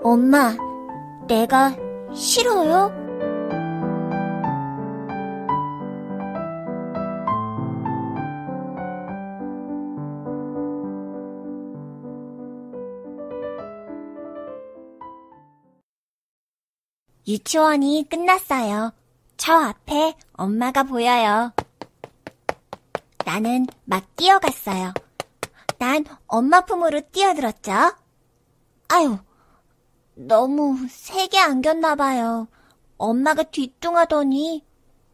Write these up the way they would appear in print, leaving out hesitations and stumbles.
엄마, 내가 싫어요? 유치원이 끝났어요. 저 앞에 엄마가 보여요. 나는 막 뛰어갔어요. 난 엄마 품으로 뛰어들었죠. 아유, 너무 세게 안겼나 봐요. 엄마가 뒤뚱하더니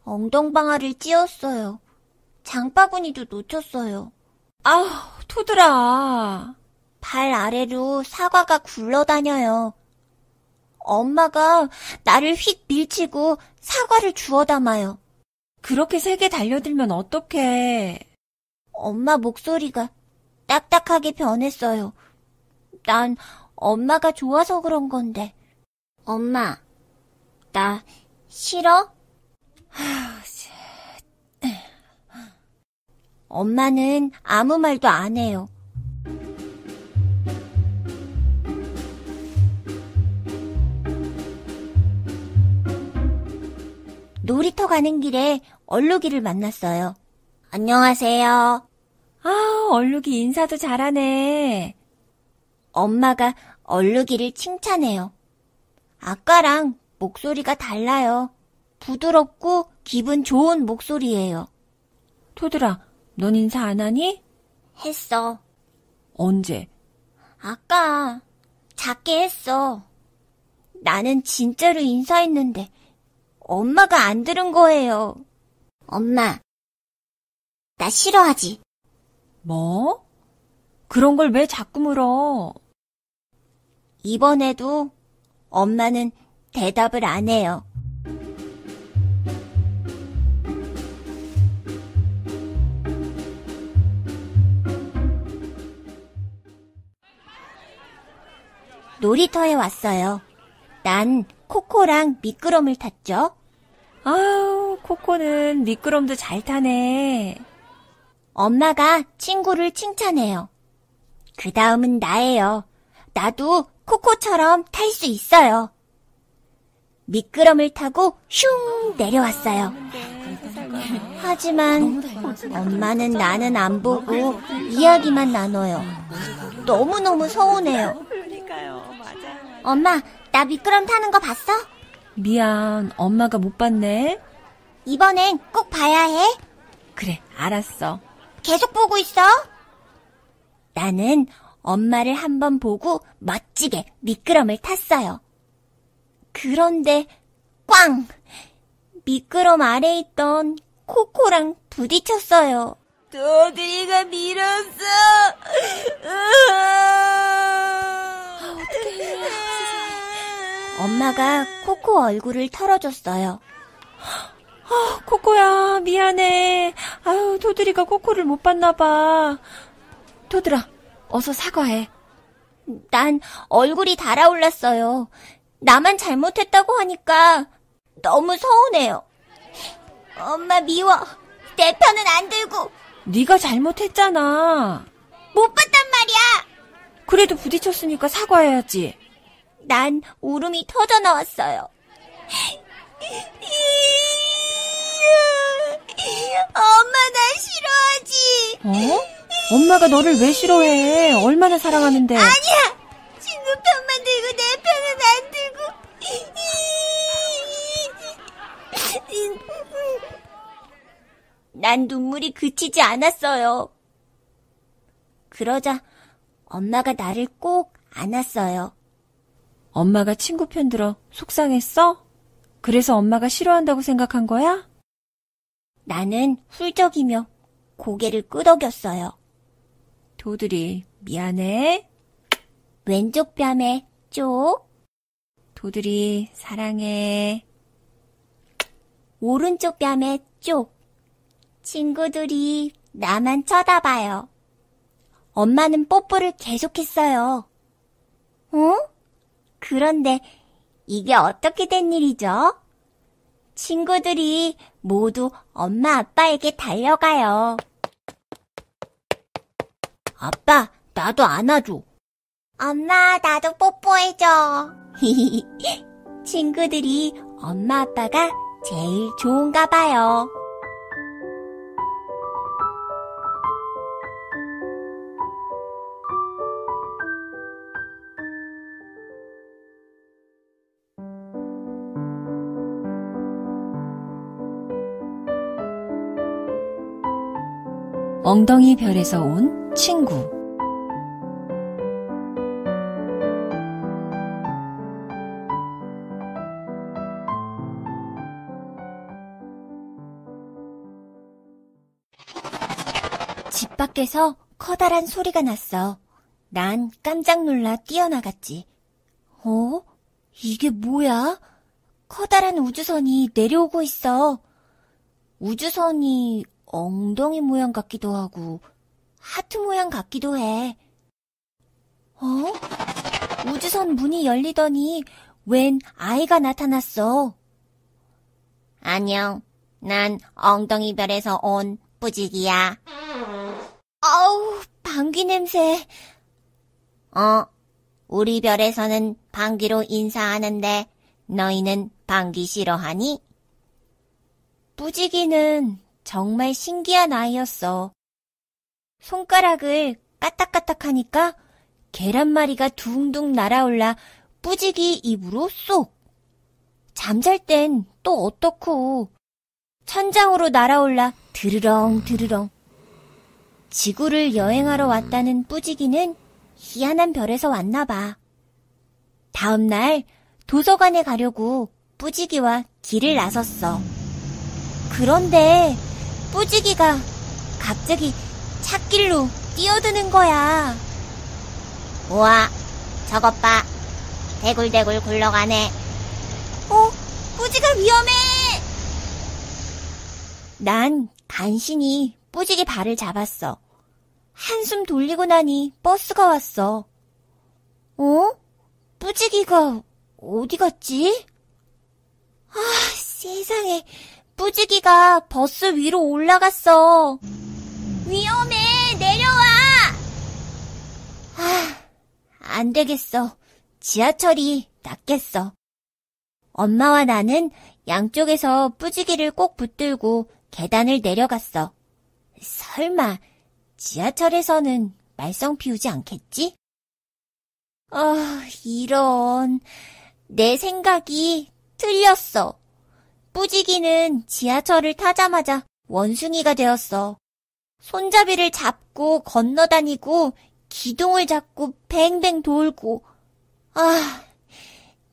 엉덩방아를 찧었어요. 장바구니도 놓쳤어요. 아우, 토들아. 발 아래로 사과가 굴러다녀요. 엄마가 나를 휙 밀치고 사과를 주워 담아요. 그렇게 세게 달려들면 어떡해. 엄마 목소리가 딱딱하게 변했어요. 난 엄마가 좋아서 그런 건데. 엄마, 나 싫어? 엄마는 아무 말도 안 해요. 놀이터 가는 길에 얼룩이를 만났어요. 안녕하세요. 아, 얼룩이 인사도 잘하네. 엄마가 얼룩이를 칭찬해요. 아까랑 목소리가 달라요. 부드럽고 기분 좋은 목소리예요. 토들아, 넌 인사 안 하니? 했어. 언제? 아까 작게 했어. 나는 진짜로 인사했는데 엄마가 안 들은 거예요. 엄마, 나 싫어하지? 뭐? 그런 걸 왜 자꾸 물어? 이번에도 엄마는 대답을 안 해요. 놀이터에 왔어요. 난 코코랑 미끄럼을 탔죠. 아우, 코코는 미끄럼도 잘 타네. 엄마가 친구를 칭찬해요. 그 다음은 나예요. 나도 코코처럼 탈 수 있어요. 미끄럼을 타고 슝 내려왔어요. 하지만 엄마는 나는 안 보고 이야기만 나눠요. 너무너무 서운해요. 엄마, 나 미끄럼 타는 거 봤어? 미안, 엄마가 못 봤네. 이번엔 꼭 봐야 해. 그래, 알았어. 계속 보고 있어. 나는 엄마를 한번 보고 멋지게 미끄럼을 탔어요. 그런데 꽝! 미끄럼 아래에 있던 코코랑 부딪혔어요. 도들이가 밀었어. 어떡해. 엄마가 코코 얼굴을 털어줬어요. 코코야, 미안해. 아유, 도들이가 코코를 못 봤나 봐. 도들아, 어서 사과해. 난 얼굴이 달아올랐어요. 나만 잘못했다고 하니까 너무 서운해요. 엄마 미워. 내 편은 안 들고. 네가 잘못했잖아. 못 봤단 말이야. 그래도 부딪혔으니까 사과해야지. 난 울음이 터져 나왔어요. 엄마 나 싫어하지. 어? 엄마가 너를 왜 싫어해? 얼마나 사랑하는데. 아니야. 친구 편만 들고 내 편은 안 들고. 난 눈물이 그치지 않았어요. 그러자 엄마가 나를 꼭 안았어요. 엄마가 친구 편 들어 속상했어? 그래서 엄마가 싫어한다고 생각한 거야? 나는 훌쩍이며 고개를 끄덕였어요. 도들이, 미안해. 왼쪽 뺨에 쪽. 도들이, 사랑해. 오른쪽 뺨에 쪽. 친구들이 나만 쳐다봐요. 엄마는 뽀뽀를 계속했어요. 그런데 이게 어떻게 된 일이죠? 친구들이 모두 엄마 아빠에게 달려가요. 아빠, 나도 안아줘. 엄마, 나도 뽀뽀해줘. 친구들이 엄마 아빠가 제일 좋은가 봐요. 엉덩이 별에서 온 친구. 집 밖에서 커다란 소리가 났어. 난 깜짝 놀라 뛰어나갔지. 이게 뭐야? 커다란 우주선이 내려오고 있어. 우주선이 엉덩이 모양 같기도 하고 하트 모양 같기도 해. 우주선 문이 열리더니 웬 아이가 나타났어. 안녕, 난 엉덩이별에서 온 뿌지기야. 아우, 방귀 냄새. 우리 별에서는 방귀로 인사하는데 너희는 방귀 싫어하니? 뿌지기는 정말 신기한 아이였어. 손가락을 까딱까딱하니까 계란말이가 둥둥 날아올라 뿌지기 입으로 쏙. 잠잘 땐 또 어떻고 천장으로 날아올라 드르렁 드르렁. 지구를 여행하러 왔다는 뿌지기는 희한한 별에서 왔나 봐. 다음 날 도서관에 가려고 뿌지기와 길을 나섰어. 그런데 뿌지기가 갑자기 찻길로 뛰어드는 거야. 우와, 저것 봐. 대굴대굴 굴러가네. 뿌지가 위험해! 난 간신히 뿌지기 발을 잡았어. 한숨 돌리고 나니 버스가 왔어. 뿌지기가 어디 갔지? 세상에, 뿌지기가 버스 위로 올라갔어. 위험해, 내려와! 안 되겠어. 지하철이 낫겠어. 엄마와 나는 양쪽에서 뿌지기를 꼭 붙들고 계단을 내려갔어. 설마 지하철에서는 말썽 피우지 않겠지? 이런. 내 생각이 틀렸어. 뿌지기는 지하철을 타자마자 원숭이가 되었어. 손잡이를 잡고 건너다니고 기둥을 잡고 뱅뱅 돌고.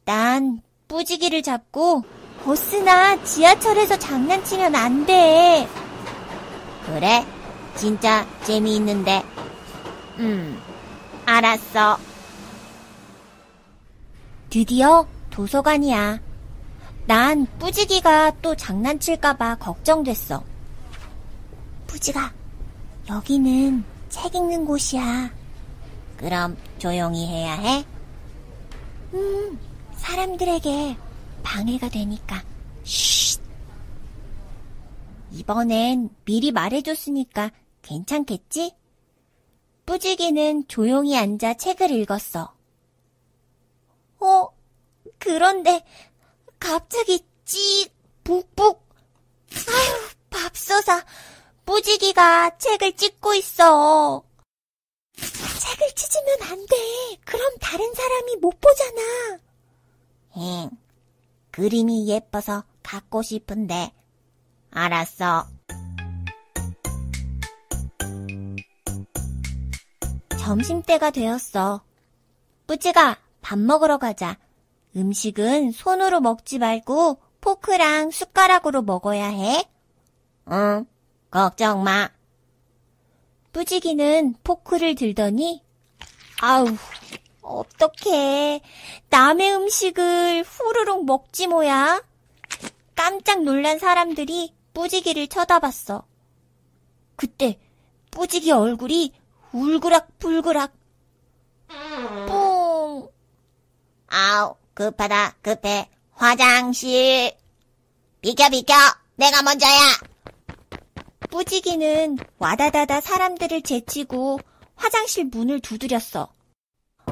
난 뿌지기를 잡고 버스나 지하철에서 장난치면 안 돼. 그래? 진짜 재미있는데. 알았어. 드디어 도서관이야. 난 뿌지기가 또 장난칠까봐 걱정됐어. 뿌지가, 여기는 책 읽는 곳이야. 그럼 조용히 해야 해? 사람들에게 방해가 되니까. 쉿. 이번엔 미리 말해줬으니까 괜찮겠지? 뿌지기는 조용히 앉아 책을 읽었어. 그런데 갑자기 찍, 북북. 밥솥아. 뿌지기가 책을 찢고 있어. 책을 찢으면 안 돼. 그럼 다른 사람이 못 보잖아. 그림이 예뻐서 갖고 싶은데. 알았어. 점심때가 되었어. 뿌지가 밥 먹으러 가자. 음식은 손으로 먹지 말고 포크랑 숟가락으로 먹어야 해. 응, 걱정 마. 뿌지기는 포크를 들더니 어떡해. 남의 음식을 후루룩 먹지 뭐야. 깜짝 놀란 사람들이 뿌지기를 쳐다봤어. 그때 뿌지기 얼굴이 울그락불그락. 뿡. 급하다, 급해. 화장실. 비켜, 내가 먼저야. 뿌지기는 와다다다 사람들을 제치고 화장실 문을 두드렸어.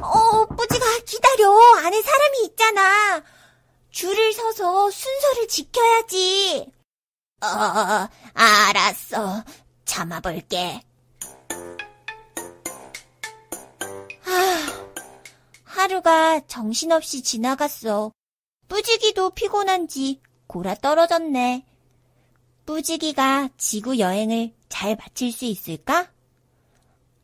뿌지가 기다려. 안에 사람이 있잖아. 줄을 서서 순서를 지켜야지. 알았어. 참아볼게. 하루가 정신없이 지나갔어. 뿌지기도 피곤한지 골아 떨어졌네. 뿌지기가 지구 여행을 잘 마칠 수 있을까?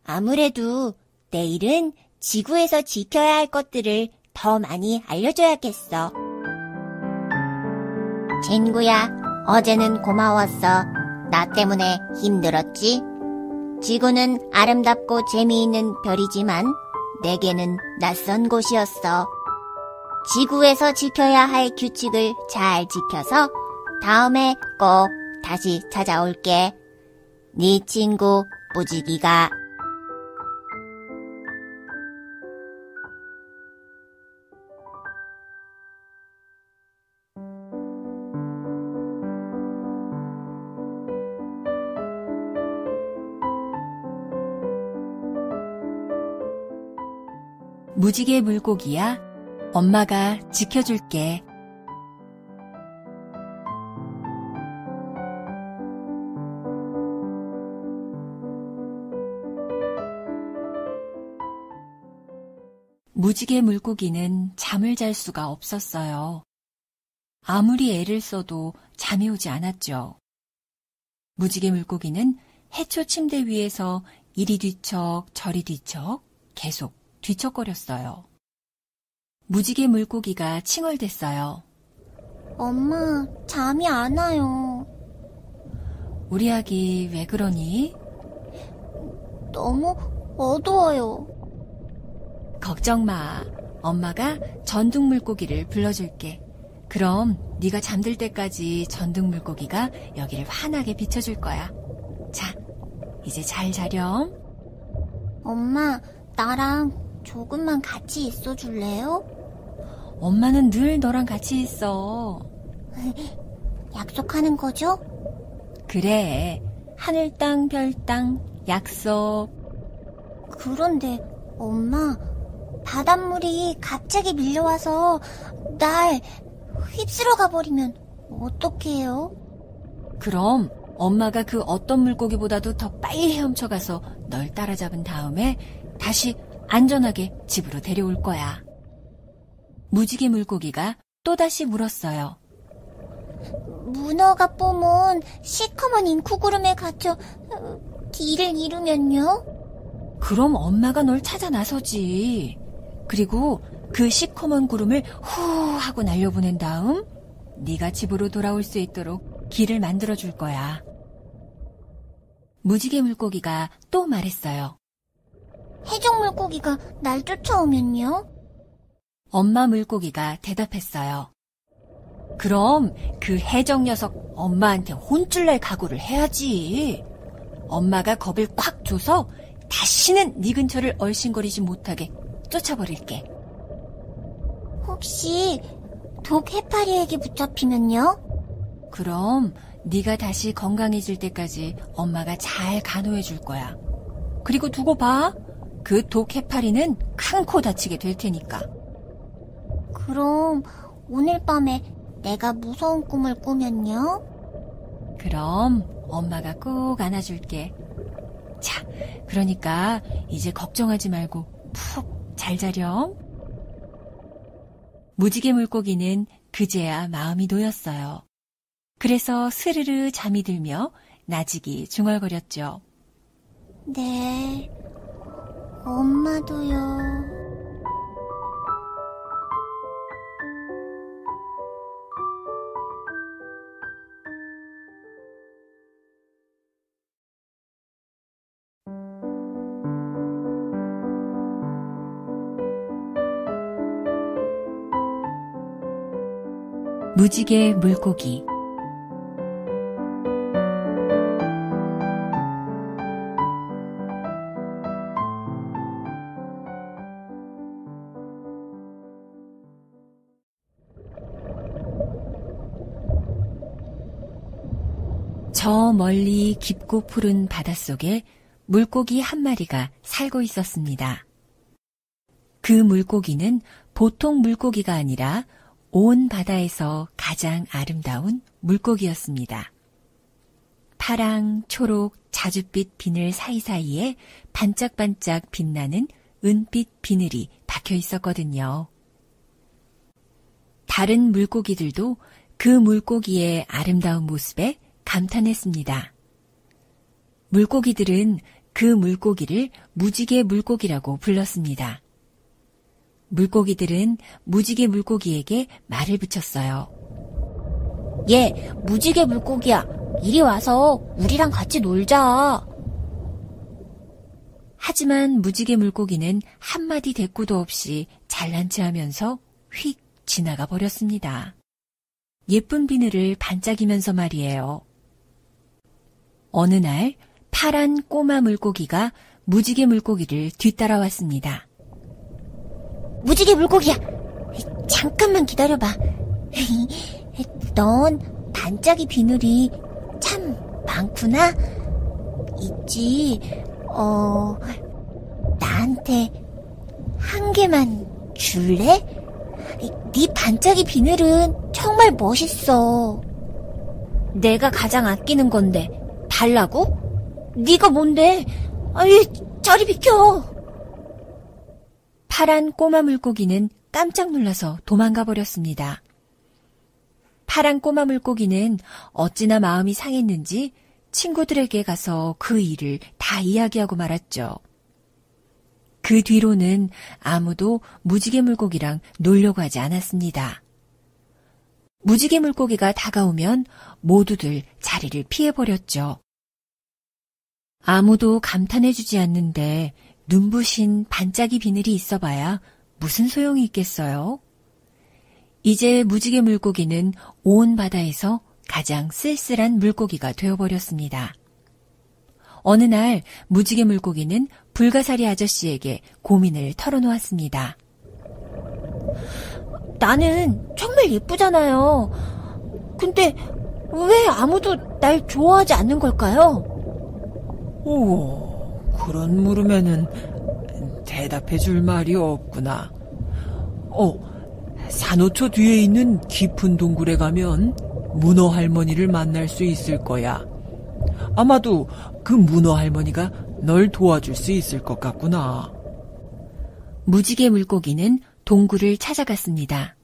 아무래도 내일은 지구에서 지켜야 할 것들을 더 많이 알려줘야겠어. 친구야, 어제는 고마웠어. 나 때문에 힘들었지? 지구는 아름답고 재미있는 별이지만 내게는 낯선 곳이었어. 지구에서 지켜야 할 규칙을 잘 지켜서 다음에 꼭 다시 찾아올게. 네 친구 뿌지기가. 무지개 물고기야, 엄마가 지켜줄게. 무지개 물고기는 잠을 잘 수가 없었어요. 아무리 애를 써도 잠이 오지 않았죠. 무지개 물고기는 해초 침대 위에서 이리 뒤척 저리 뒤척 계속 뒤척거렸어요. 무지개 물고기가 칭얼댔어요. 엄마, 잠이 안 와요. 우리 아기 왜 그러니? 너무 어두워요. 걱정 마. 엄마가 전등 물고기를 불러줄게. 그럼 네가 잠들 때까지 전등 물고기가 여기를 환하게 비춰줄 거야. 자, 이제 잘 자렴. 엄마, 나랑 조금만 같이 있어 줄래요? 엄마는 늘 너랑 같이 있어. 약속하는 거죠? 그래. 하늘 땅 별 땅 약속. 그런데 엄마, 바닷물이 갑자기 밀려와서 날 휩쓸어 가버리면 어떡해요? 그럼 엄마가 그 어떤 물고기보다도 더 빨리 헤엄쳐가서 널 따라잡은 다음에 다시 안전하게 집으로 데려올 거야. 무지개 물고기가 또다시 물었어요. 문어가 뿜은 시커먼 잉크구름에 갇혀 길을 잃으면요? 그럼 엄마가 널 찾아 나서지. 그리고 그 시커먼 구름을 후 하고 날려보낸 다음 네가 집으로 돌아올 수 있도록 길을 만들어줄 거야. 무지개 물고기가 또 말했어요. 해적 물고기가 날 쫓아오면요? 엄마 물고기가 대답했어요. 그럼 그 해적 녀석 엄마한테 혼쭐 낼 각오를 해야지. 엄마가 겁을 콱 줘서 다시는 네 근처를 얼씬거리지 못하게 쫓아버릴게. 혹시 독 해파리에게 붙잡히면요? 그럼 네가 다시 건강해질 때까지 엄마가 잘 간호해 줄 거야. 그리고 두고 봐. 그 독 해파리는 큰 코 다치게 될 테니까. 그럼 오늘 밤에 내가 무서운 꿈을 꾸면요? 그럼 엄마가 꼭 안아줄게. 자, 그러니까 이제 걱정하지 말고 푹 잘 자렴. 무지개 물고기는 그제야 마음이 놓였어요. 그래서 스르르 잠이 들며 나직이 중얼거렸죠. 네, 엄마도요. 무지개 물고기. 저 멀리 깊고 푸른 바닷속에 물고기 한 마리가 살고 있었습니다. 그 물고기는 보통 물고기가 아니라 온 바다에서 가장 아름다운 물고기였습니다. 파랑, 초록, 자줏빛 비늘 사이사이에 반짝반짝 빛나는 은빛 비늘이 박혀 있었거든요. 다른 물고기들도 그 물고기의 아름다운 모습에 감탄했습니다. 물고기들은 그 물고기를 무지개 물고기라고 불렀습니다. 물고기들은 무지개 물고기에게 말을 붙였어요. 얘, 무지개 물고기야. 이리 와서 우리랑 같이 놀자. 하지만 무지개 물고기는 한마디 대꾸도 없이 잘난 체하면서 휙 지나가 버렸습니다. 예쁜 비늘을 반짝이면서 말이에요. 어느 날 파란 꼬마 물고기가 무지개 물고기를 뒤따라왔습니다. 무지개 물고기야. 잠깐만 기다려봐. 넌 반짝이 비늘이 참 많구나. 있지. 나한테 한 개만 줄래? 네 반짝이 비늘은 정말 멋있어. 내가 가장 아끼는 건데 달라고? 네가 뭔데? 저리 비켜. 파란 꼬마 물고기는 깜짝 놀라서 도망가 버렸습니다. 파란 꼬마 물고기는 어찌나 마음이 상했는지 친구들에게 가서 그 일을 다 이야기하고 말았죠. 그 뒤로는 아무도 무지개 물고기랑 놀려고 하지 않았습니다. 무지개 물고기가 다가오면 모두들 자리를 피해버렸죠. 아무도 감탄해주지 않는데 눈부신 반짝이 비늘이 있어봐야 무슨 소용이 있겠어요? 이제 무지개 물고기는 온 바다에서 가장 쓸쓸한 물고기가 되어버렸습니다. 어느 날 무지개 물고기는 불가사리 아저씨에게 고민을 털어놓았습니다. 나는 정말 예쁘잖아요. 근데 왜 아무도 날 좋아하지 않는 걸까요? 오, 그런 물음에는 대답해 줄 말이 없구나. 산호초 뒤에 있는 깊은 동굴에 가면 문어 할머니를 만날 수 있을 거야. 아마도 그 문어 할머니가 널 도와줄 수 있을 것 같구나. 무지개 물고기는 동굴을 찾아갔습니다.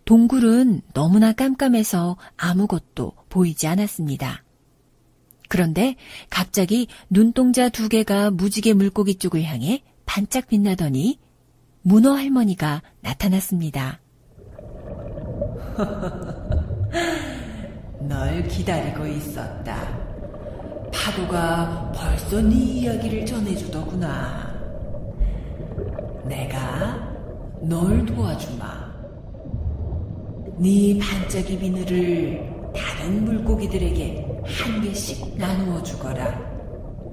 동굴은 너무나 깜깜해서 아무것도 보이지 않았습니다. 그런데 갑자기 눈동자 2개가 무지개 물고기 쪽을 향해 반짝 빛나더니 문어 할머니가 나타났습니다. 널 기다리고 있었다. 파도가 벌써 네 이야기를 전해주더구나. 내가 널 도와주마. 네 반짝이 비늘을 다른 물고기들에게 한 개씩 나누어 주거라.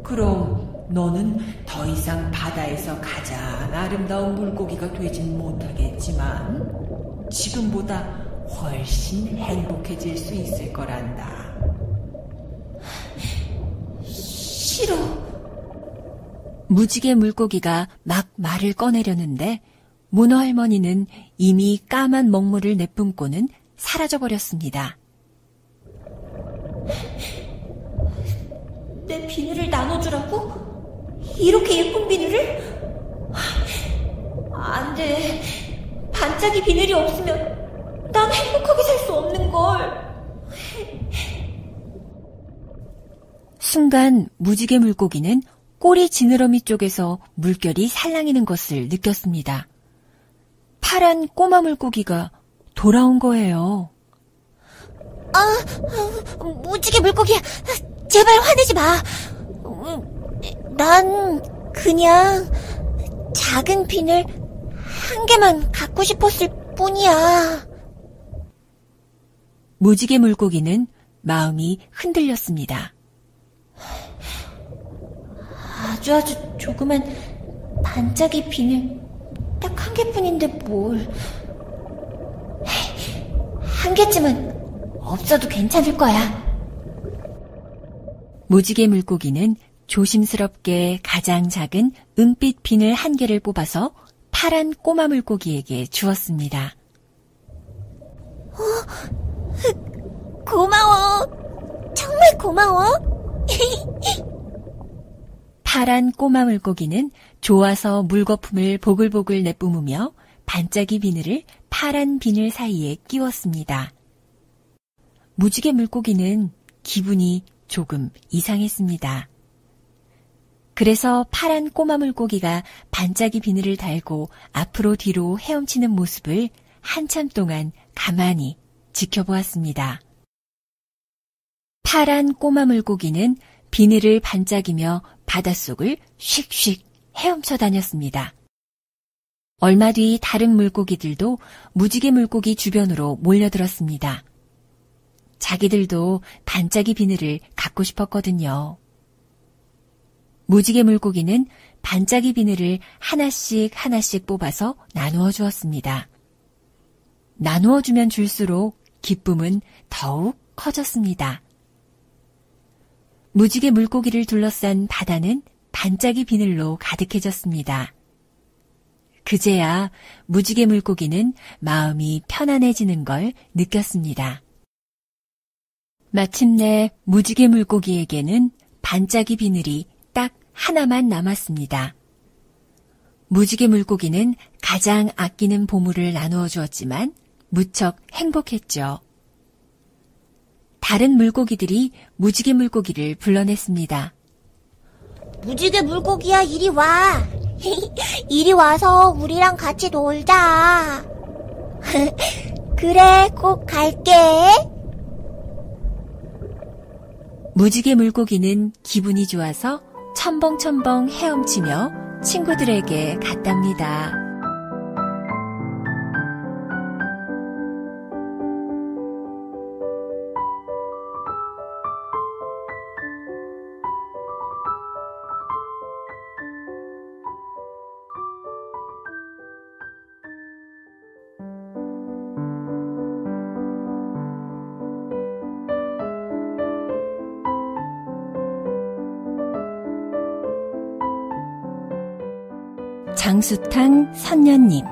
그럼 너는 더 이상 바다에서 가장 아름다운 물고기가 되진 못하겠지만 지금보다 훨씬 행복해질 수 있을 거란다. 싫어. 무지개 물고기가 막 말을 꺼내려는데 문어 할머니는 이미 까만 먹물을 내뿜고는 사라져버렸습니다. 내 비늘을 나눠주라고? 이렇게 예쁜 비늘을? 안 돼. 반짝이 비늘이 없으면 난 행복하게 살 수 없는걸. 순간 무지개 물고기는 꼬리 지느러미 쪽에서 물결이 살랑이는 것을 느꼈습니다. 파란 꼬마 물고기가 돌아온 거예요. 무지개 물고기야. 제발 화내지 마. 난 그냥 작은 비늘 한 개만 갖고 싶었을 뿐이야. 무지개 물고기는 마음이 흔들렸습니다. 아주 조그만 반짝이 비늘 딱 한 개뿐인데 뭘. 한 개쯤은 없어도 괜찮을 거야. 무지개 물고기는 조심스럽게 가장 작은 은빛 비늘 한 개를 뽑아서 파란 꼬마 물고기에게 주었습니다. 고마워. 정말 고마워. 파란 꼬마 물고기는 좋아서 물거품을 보글보글 내뿜으며 반짝이 비늘을 파란 비늘 사이에 끼웠습니다. 무지개 물고기는 기분이 조금 이상했습니다. 그래서 파란 꼬마 물고기가 반짝이 비늘을 달고 앞으로 뒤로 헤엄치는 모습을 한참 동안 가만히 지켜보았습니다. 파란 꼬마 물고기는 비늘을 반짝이며 바닷속을 휙휙 헤엄쳐 다녔습니다. 얼마 뒤 다른 물고기들도 무지개 물고기 주변으로 몰려들었습니다. 자기들도 반짝이 비늘을 갖고 싶었거든요. 무지개 물고기는 반짝이 비늘을 하나씩 뽑아서 나누어 주었습니다. 나누어 주면 줄수록 기쁨은 더욱 커졌습니다. 무지개 물고기를 둘러싼 바다는 반짝이 비늘로 가득해졌습니다. 그제야 무지개 물고기는 마음이 편안해지는 걸 느꼈습니다. 마침내 무지개 물고기에게는 반짝이 비늘이 딱 하나만 남았습니다. 무지개 물고기는 가장 아끼는 보물을 나누어 주었지만 무척 행복했죠. 다른 물고기들이 무지개 물고기를 불러냈습니다. 무지개 물고기야, 이리 와. 이리 와서 우리랑 같이 놀자. 그래, 꼭 갈게. 무지개 물고기는 기분이 좋아서 첨벙첨벙 헤엄치며 친구들에게 갔답니다. 장수탕 선녀님.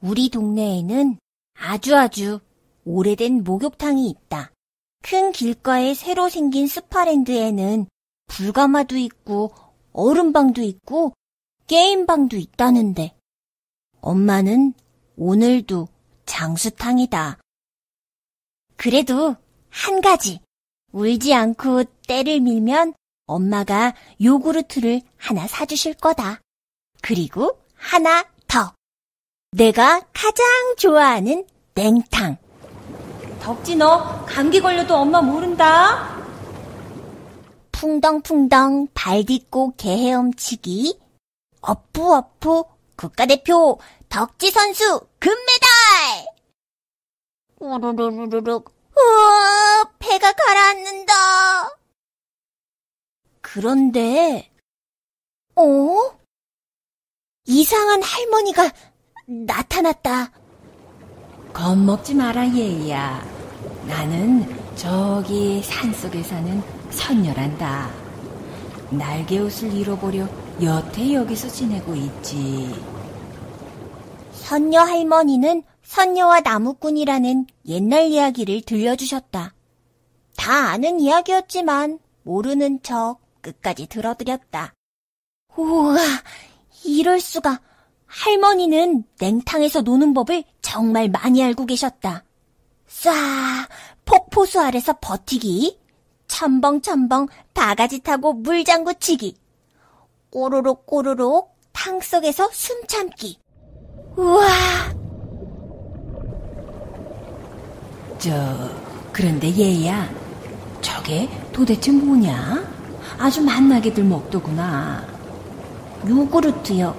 우리 동네에는 아주 오래된 목욕탕이 있다. 큰 길가에 새로 생긴 스파랜드에는 불가마도 있고 얼음방도 있고 게임방도 있다는데 엄마는 오늘도 장수탕이다. 그래도 한 가지, 울지 않고 때를 밀면 엄마가 요구르트를 하나 사주실 거다. 그리고 하나 더. 내가 가장 좋아하는 냉탕. 덕지, 너 감기 걸려도 엄마 모른다. 풍덩풍덩 발 딛고 개헤엄치기. 어프어프 국가대표 덕지 선수 금메달! 우르르르륵. 우와, 배가 가라앉는다. 그런데 이상한 할머니가 나타났다. 겁먹지 마라, 얘야. 나는 저기 산속에 사는 선녀란다. 날개옷을 잃어버려 여태 여기서 지내고 있지. 선녀 할머니는 선녀와 나무꾼이라는 옛날 이야기를 들려주셨다. 다 아는 이야기였지만 모르는 척 끝까지 들어드렸다. 우와, 이럴 수가. 할머니는 냉탕에서 노는 법을 정말 많이 알고 계셨다. 쏴, 폭포수 아래서 버티기, 첨벙첨벙 바가지 타고 물장구 치기, 꼬르륵 꼬르륵 탕 속에서 숨 참기. 우와! 그런데 얘야, 저게 도대체 뭐냐? 아주 맛나게들 먹더구나. 요구르트요.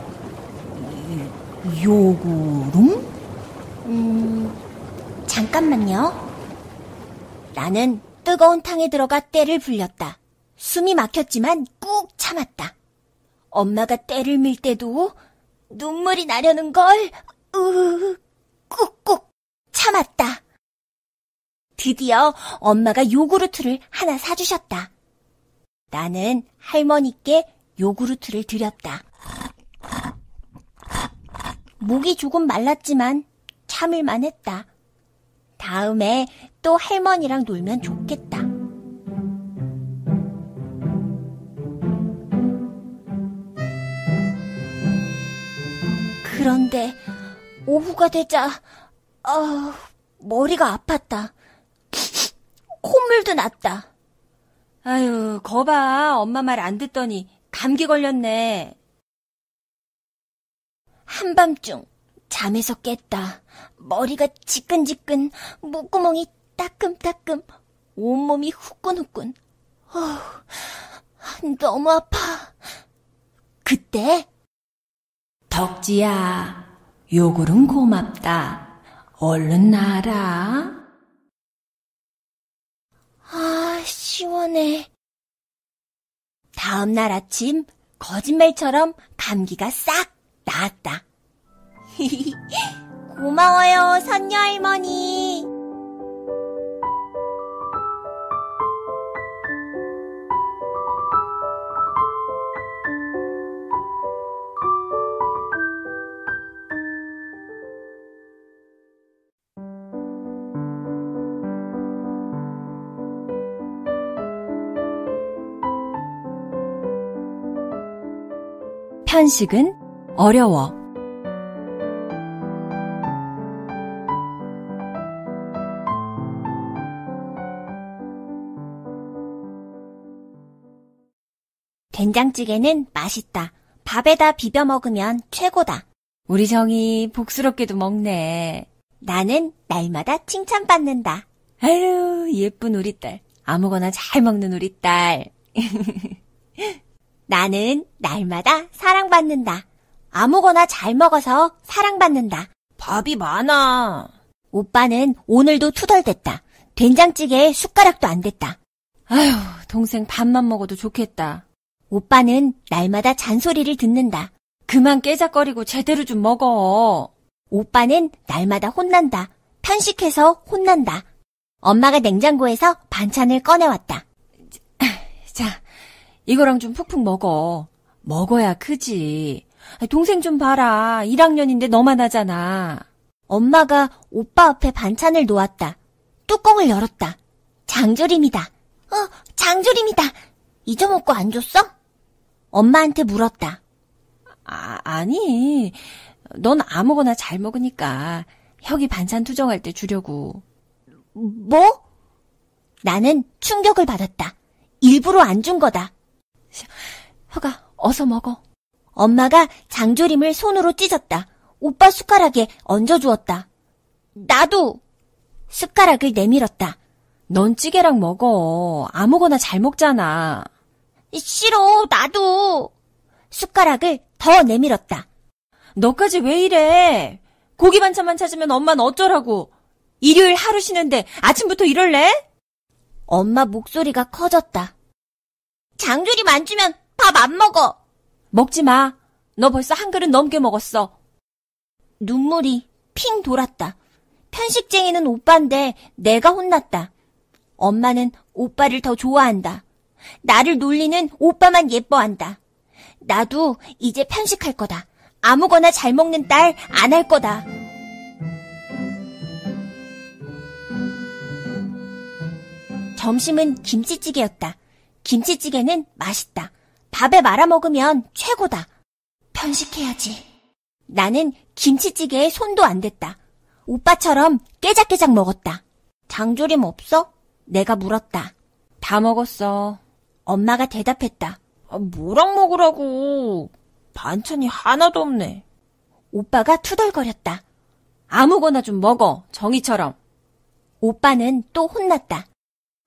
요구름? 잠깐만요. 나는 뜨거운 탕에 들어가 때를 불렸다. 숨이 막혔지만 꾹 참았다. 엄마가 때를 밀 때도 눈물이 나려는 걸. 꾹꾹 참았다. 드디어 엄마가 요구르트를 하나 사주셨다. 나는 할머니께 요구르트를 드렸다. 목이 조금 말랐지만 참을만 했다. 다음에 또 할머니랑 놀면 좋겠다. 그런데 오후가 되자 머리가 아팠다. 콧물도 났다. 아유, 거봐. 엄마 말 안 듣더니 감기 걸렸네. 한밤중 잠에서 깼다. 머리가 지끈지끈, 목구멍이 따끔따끔, 온몸이 후끈후끈. 너무 아파. 그때 덕지야, 요구른 고맙다. 얼른 나아라. 시원해. 다음 날 아침 거짓말처럼 감기가 싹 나았다. 고마워요, 선녀 할머니. 편식은 어려워. 된장찌개는 맛있다. 밥에다 비벼 먹으면 최고다. 우리 정이 복스럽게도 먹네. 나는 날마다 칭찬받는다. 아유, 예쁜 우리 딸. 아무거나 잘 먹는 우리 딸. 나는 날마다 사랑받는다. 아무거나 잘 먹어서 사랑받는다. 밥이 많아. 오빠는 오늘도 투덜댔다. 된장찌개에 숟가락도 안 댔다. 아유, 동생 밥만 먹어도 좋겠다. 오빠는 날마다 잔소리를 듣는다. 그만 깨작거리고 제대로 좀 먹어. 오빠는 날마다 혼난다. 편식해서 혼난다. 엄마가 냉장고에서 반찬을 꺼내왔다. 자, 이거랑 좀 푹푹 먹어. 먹어야 크지. 동생 좀 봐라. 1학년인데 너만 하잖아. 엄마가 오빠 앞에 반찬을 놓았다. 뚜껑을 열었다. 장조림이다. 장조림이다. 잊어먹고 안 줬어? 엄마한테 물었다. 아니. 넌 아무거나 잘 먹으니까 혁이 반찬 투정할 때 주려고. 뭐? 나는 충격을 받았다. 일부러 안 준 거다. 혁아, 어서 먹어. 엄마가 장조림을 손으로 찢었다. 오빠 숟가락에 얹어주었다. 나도 숟가락을 내밀었다. 넌 찌개랑 먹어. 아무거나 잘 먹잖아. 싫어, 나도. 숟가락을 더 내밀었다. 너까지 왜 이래? 고기 반찬만 찾으면 엄마는 어쩌라고? 일요일 하루 쉬는데 아침부터 이럴래? 엄마 목소리가 커졌다. 장조림 안 주면 밥 안 먹어. 먹지 마. 너 벌써 한 그릇 넘게 먹었어. 눈물이 핑 돌았다. 편식쟁이는 오빠인데 내가 혼났다. 엄마는 오빠를 더 좋아한다. 나를 놀리는 오빠만 예뻐한다. 나도 이제 편식할 거다. 아무거나 잘 먹는 딸 안 할 거다. 점심은 김치찌개였다. 김치찌개는 맛있다. 밥에 말아 먹으면 최고다. 편식해야지. 나는 김치찌개에 손도 안 댔다. 오빠처럼 깨작깨작 먹었다. 장조림 없어? 내가 물었다. 다 먹었어. 엄마가 대답했다. 뭐랑 먹으라고. 반찬이 하나도 없네. 오빠가 투덜거렸다. 아무거나 좀 먹어, 정이처럼. 오빠는 또 혼났다.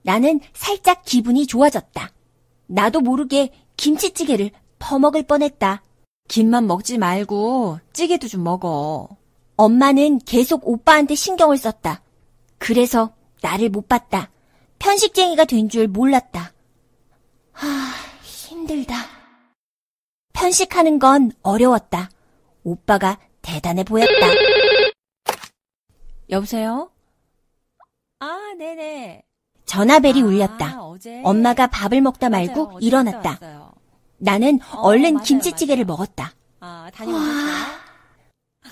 나는 살짝 기분이 좋아졌다. 나도 모르게 김치찌개를 퍼먹을 뻔했다. 김만 먹지 말고 찌개도 좀 먹어. 엄마는 계속 오빠한테 신경을 썼다. 그래서 나를 못 봤다. 편식쟁이가 된 줄 몰랐다. 힘들다. 편식하는 건 어려웠다. 오빠가 대단해 보였다. 여보세요? 네네. 전화벨이 울렸다. 어제. 엄마가 밥을 먹다 말고 맞아요. 어제 일어났다. 갔다 왔어요. 나는 얼른 맞아요, 김치찌개를 맞아요. 먹었다. 다녀오셨어요?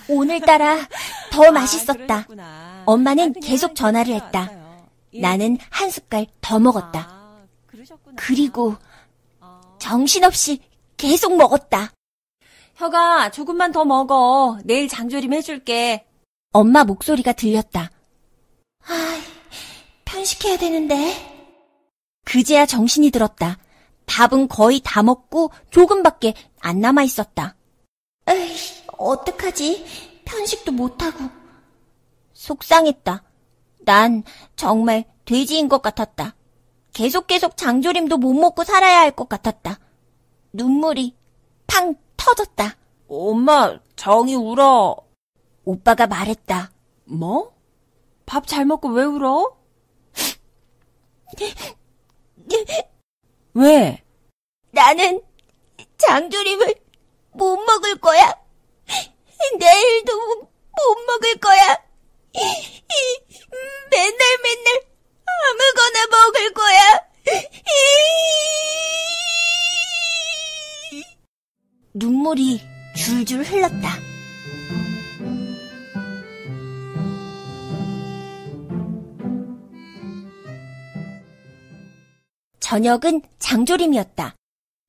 오늘따라 더 맛있었다. 그러셨구나. 엄마는 그냥 계속 전화를 갔다 했다. 왔어요. 예. 나는 한 숟갈 더 먹었다. 그러셨구나. 그리고 정신없이 계속 먹었다. 혁아, 조금만 더 먹어. 내일 장조림 해줄게. 엄마 목소리가 들렸다. 편식해야 되는데. 그제야 정신이 들었다. 밥은 거의 다 먹고 조금밖에 안 남아 있었다. 에이, 어떡하지? 편식도 못하고. 속상했다. 난 정말 돼지인 것 같았다. 계속 장조림도 못 먹고 살아야 할 것 같았다. 눈물이 팡 터졌다. 엄마, 정이 울어. 오빠가 말했다. 뭐? 밥 잘 먹고 왜 울어? 왜? 나는 장조림을 못 먹을 거야. 내일도 못 먹을 거야. 맨날 아무거나 먹을 거야. 눈물이 줄줄 흘렀다. 저녁은 장조림이었다.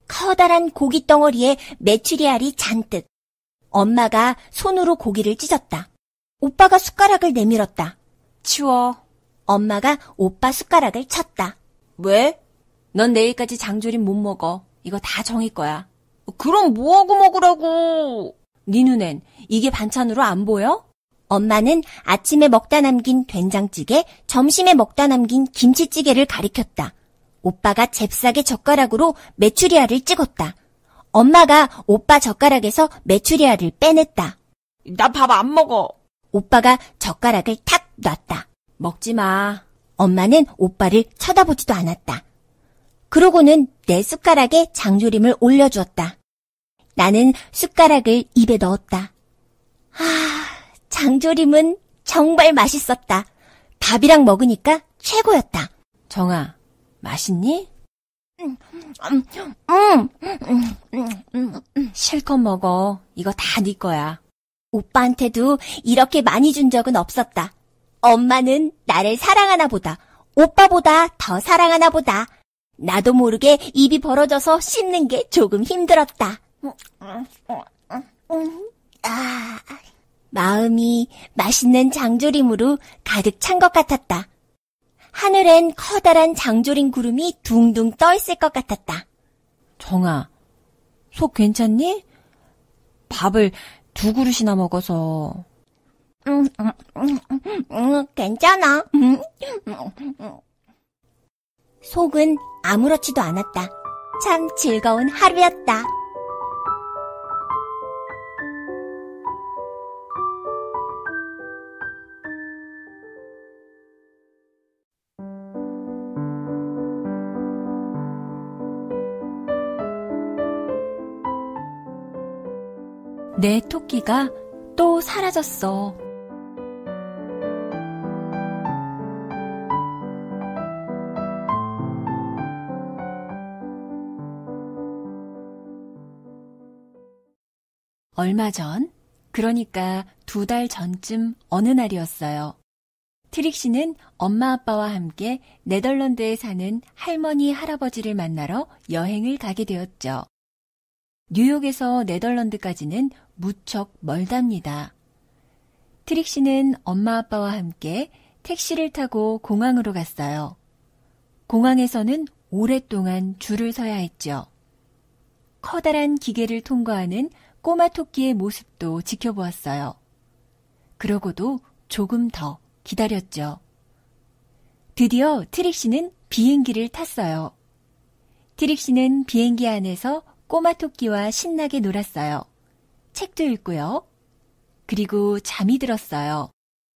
커다란 고기 덩어리에 메추리알이 잔뜩. 엄마가 손으로 고기를 찢었다. 오빠가 숟가락을 내밀었다. 치워. 엄마가 오빠 숟가락을 쳤다. 왜? 넌 내일까지 장조림 못 먹어. 이거 다 정이 거야. 그럼 뭐하고 먹으라고? 네 눈엔 이게 반찬으로 안 보여? 엄마는 아침에 먹다 남긴 된장찌개, 점심에 먹다 남긴 김치찌개를 가리켰다. 오빠가 잽싸게 젓가락으로 메추리알을 찍었다. 엄마가 오빠 젓가락에서 메추리알을 빼냈다. 나 밥 안 먹어. 오빠가 젓가락을 탁 놨다. 먹지 마. 엄마는 오빠를 쳐다보지도 않았다. 그러고는 내 숟가락에 장조림을 올려주었다. 나는 숟가락을 입에 넣었다. 장조림은 정말 맛있었다. 밥이랑 먹으니까 최고였다. 정아, 맛있니? 실컷 먹어. 이거 다 네 거야. 오빠한테도 이렇게 많이 준 적은 없었다. 엄마는 나를 사랑하나 보다. 오빠보다 더 사랑하나 보다. 나도 모르게 입이 벌어져서 씹는 게 조금 힘들었다. 마음이 맛있는 장조림으로 가득 찬 것 같았다. 하늘엔 커다란 장조림 구름이 둥둥 떠 있을 것 같았다. 정아, 속 괜찮니? 밥을 2그릇이나 먹어서. 괜찮아. 속은 아무렇지도 않았다. 참 즐거운 하루였다. 내 토끼가 또 사라졌어. 얼마 전, 그러니까 2달 전쯤 어느 날이었어요. 트릭시는 엄마 아빠와 함께 네덜란드에 사는 할머니 할아버지를 만나러 여행을 가게 되었죠. 뉴욕에서 네덜란드까지는 무척 멀답니다. 트릭시는 엄마 아빠와 함께 택시를 타고 공항으로 갔어요. 공항에서는 오랫동안 줄을 서야 했죠. 커다란 기계를 통과하는 꼬마 토끼의 모습도 지켜보았어요. 그러고도 조금 더 기다렸죠. 드디어 트릭시는 비행기를 탔어요. 트릭시는 비행기 안에서 꼬마 토끼와 신나게 놀았어요. 책도 읽고요. 그리고 잠이 들었어요.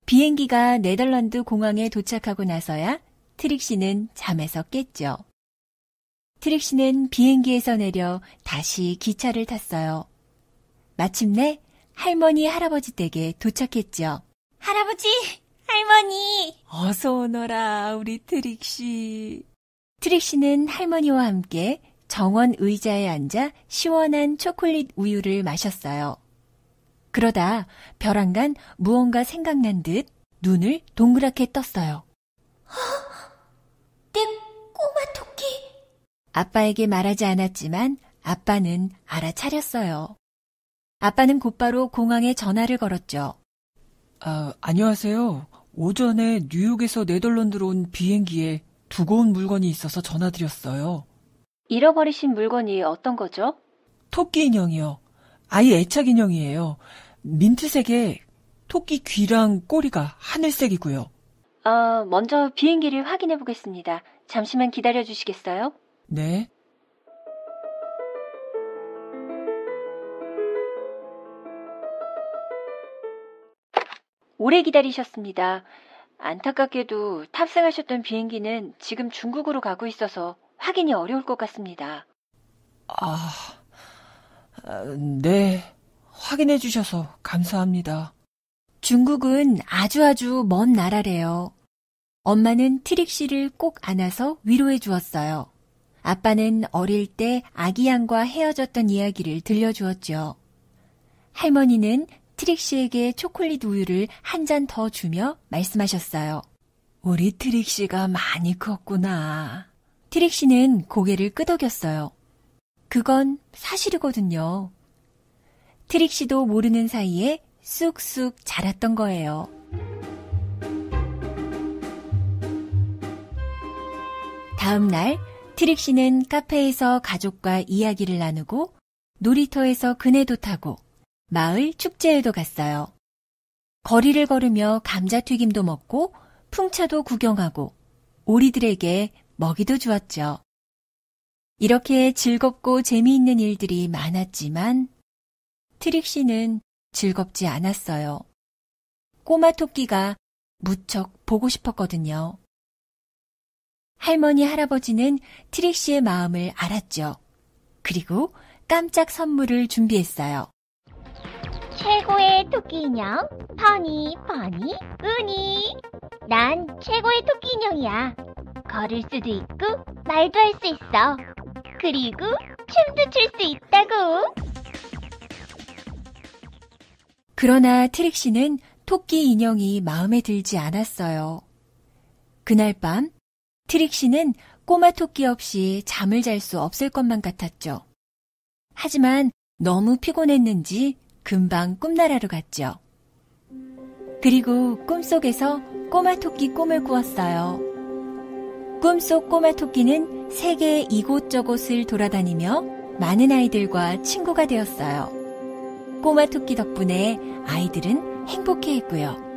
비행기가 네덜란드 공항에 도착하고 나서야 트릭시는 잠에서 깼죠. 트릭시는 비행기에서 내려 다시 기차를 탔어요. 마침내 할머니 할아버지 댁에 도착했죠. 할아버지, 할머니. 어서 오너라, 우리 트릭씨. 트릭씨는 할머니와 함께 정원 의자에 앉아 시원한 초콜릿 우유를 마셨어요. 그러다 벼랑간 무언가 생각난 듯 눈을 동그랗게 떴어요. 내 꼬마 토끼. 아빠에게 말하지 않았지만 아빠는 알아차렸어요. 아빠는 곧바로 공항에 전화를 걸었죠. 안녕하세요. 오전에 뉴욕에서 네덜란드로 온 비행기에 두고 온 물건이 있어서 전화드렸어요. 잃어버리신 물건이 어떤 거죠? 토끼 인형이요. 아이 애착 인형이에요. 민트색에 토끼 귀랑 꼬리가 하늘색이고요. 먼저 비행기를 확인해 보겠습니다. 잠시만 기다려 주시겠어요? 네. 오래 기다리셨습니다. 안타깝게도 탑승하셨던 비행기는 지금 중국으로 가고 있어서 확인이 어려울 것 같습니다. 네. 확인해 주셔서 감사합니다. 중국은 아주 먼 나라래요. 엄마는 트릭씨를 꼭 안아서 위로해 주었어요. 아빠는 어릴 때 아기 양과 헤어졌던 이야기를 들려주었죠. 할머니는 트릭씨에게 초콜릿 우유를 한 잔 더 주며 말씀하셨어요. 우리 트릭씨가 많이 컸구나. 트릭씨는 고개를 끄덕였어요. 그건 사실이거든요. 트릭씨도 모르는 사이에 쑥쑥 자랐던 거예요. 다음 날 트릭씨는 카페에서 가족과 이야기를 나누고 놀이터에서 그네도 타고 마을 축제에도 갔어요. 거리를 걸으며 감자튀김도 먹고 풍차도 구경하고 오리들에게 먹이도 주었죠. 이렇게 즐겁고 재미있는 일들이 많았지만 트릭씨는 즐겁지 않았어요. 꼬마 토끼가 무척 보고 싶었거든요. 할머니, 할아버지는 트릭씨의 마음을 알았죠. 그리고 깜짝 선물을 준비했어요. 최고의 토끼 인형, 퍼니, 은이. 난 최고의 토끼 인형이야. 걸을 수도 있고, 말도 할 수 있어. 그리고 춤도 출 수 있다고. 그러나 트릭씨는 토끼 인형이 마음에 들지 않았어요. 그날 밤 트릭씨는 꼬마 토끼 없이 잠을 잘 수 없을 것만 같았죠. 하지만 너무 피곤했는지 금방 꿈나라로 갔죠. 그리고 꿈속에서 꼬마 토끼 꿈을 꾸었어요. 꿈속 꼬마 토끼는 세계 이곳저곳을 돌아다니며 많은 아이들과 친구가 되었어요. 꼬마 토끼 덕분에 아이들은 행복해했고요.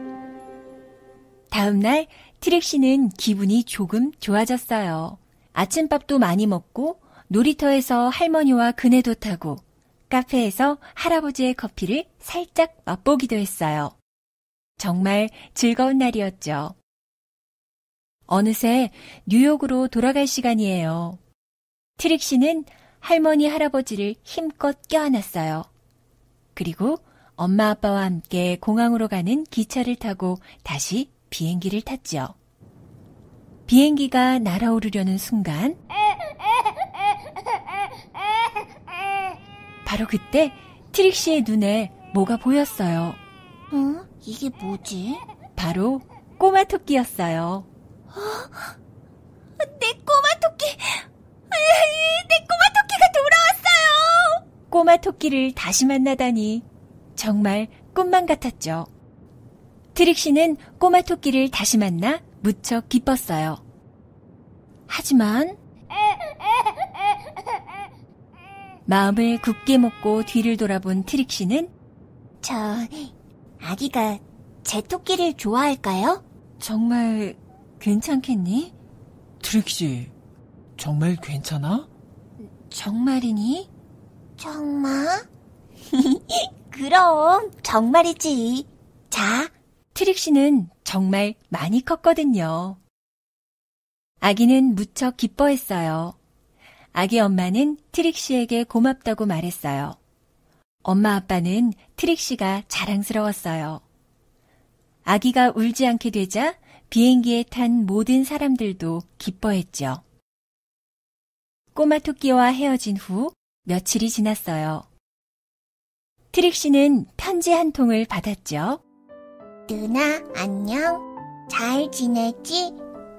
다음 날 트릭씨는 기분이 조금 좋아졌어요. 아침밥도 많이 먹고 놀이터에서 할머니와 그네도 타고 카페에서 할아버지의 커피를 살짝 맛보기도 했어요. 정말 즐거운 날이었죠. 어느새 뉴욕으로 돌아갈 시간이에요. 트릭씨는 할머니, 할아버지를 힘껏 껴안았어요. 그리고 엄마, 아빠와 함께 공항으로 가는 기차를 타고 다시 비행기를 탔죠. 비행기가 날아오르려는 순간 바로 그때 트릭씨의 눈에 뭐가 보였어요. 이게 뭐지? 바로 꼬마 토끼였어요. 내 꼬마 토끼! 내 꼬마 토끼가 돌아왔어요! 꼬마 토끼를 다시 만나다니 정말 꿈만 같았죠. 트릭씨는 꼬마 토끼를 다시 만나 무척 기뻤어요. 하지만 마음을 굳게 먹고 뒤를 돌아본 트릭씨는 아기가 제 토끼를 좋아할까요? 정말 괜찮겠니? 트릭씨, 정말 괜찮아? 정말이니? 정말? 그럼 정말이지. 자, 트릭씨는 정말 많이 컸거든요. 아기는 무척 기뻐했어요. 아기 엄마는 트릭씨에게 고맙다고 말했어요. 엄마 아빠는 트릭씨가 자랑스러웠어요. 아기가 울지 않게 되자 비행기에 탄 모든 사람들도 기뻐했죠. 꼬마 토끼와 헤어진 후 며칠이 지났어요. 트릭시는 편지 한 통을 받았죠. 누나, 안녕. 잘 지내지?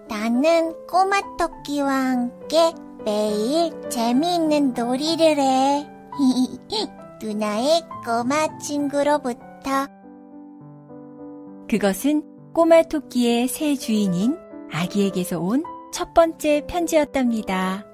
나는 꼬마 토끼와 함께 매일 재미있는 놀이를 해. 누나의 꼬마 친구로부터. 그것은 꼬마 토끼의 새 주인인 아기에게서 온 첫 번째 편지였답니다.